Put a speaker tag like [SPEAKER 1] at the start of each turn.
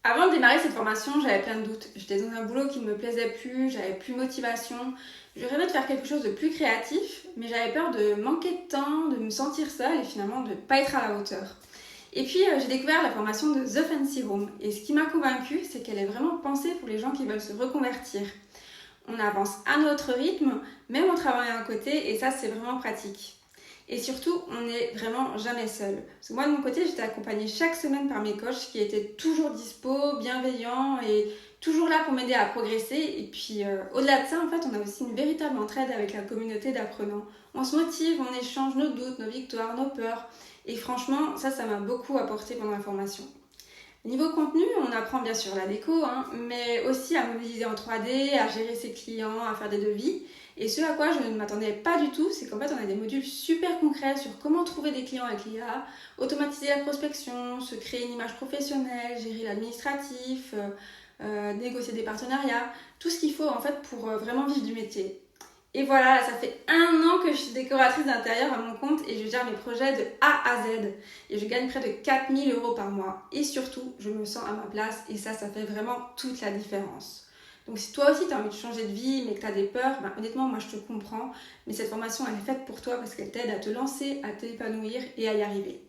[SPEAKER 1] Avant de démarrer cette formation, j'avais plein de doutes. J'étais dans un boulot qui ne me plaisait plus, j'avais plus de motivation. Je rêvais de faire quelque chose de plus créatif, mais j'avais peur de manquer de temps, de me sentir seule et finalement de ne pas être à la hauteur. Et puis j'ai découvert la formation de The Fancy Room. Et ce qui m'a convaincue, c'est qu'elle est vraiment pensée pour les gens qui veulent se reconvertir. On avance à notre rythme, même au travail à côté, et ça c'est vraiment pratique. Et surtout, on n'est vraiment jamais seul. Parce que moi, de mon côté, j'étais accompagnée chaque semaine par mes coachs qui étaient toujours dispo, bienveillants et toujours là pour m'aider à progresser. Et puis, au-delà de ça, en fait, on a aussi une véritable entraide avec la communauté d'apprenants. On se motive, on échange nos doutes, nos victoires, nos peurs. Et franchement, ça m'a beaucoup apporté pendant la formation. Niveau contenu, on apprend bien sûr la déco, mais aussi à modéliser en 3D, à gérer ses clients, à faire des devis. Et ce à quoi je ne m'attendais pas du tout, c'est qu'en fait on a des modules super concrets sur comment trouver des clients avec l'IA, automatiser la prospection, se créer une image professionnelle, gérer l'administratif, négocier des partenariats, tout ce qu'il faut en fait pour vraiment vivre du métier. Et voilà, ça fait 1 an que je suis décoratrice d'intérieur à mon compte et je gère mes projets de A à Z. Et je gagne près de 4 000 € par mois. Et surtout, je me sens à ma place et ça fait vraiment toute la différence. Donc si toi aussi tu as envie de changer de vie mais que tu as des peurs, honnêtement, moi je te comprends. Mais cette formation, elle est faite pour toi parce qu'elle t'aide à te lancer, à t'épanouir et à y arriver.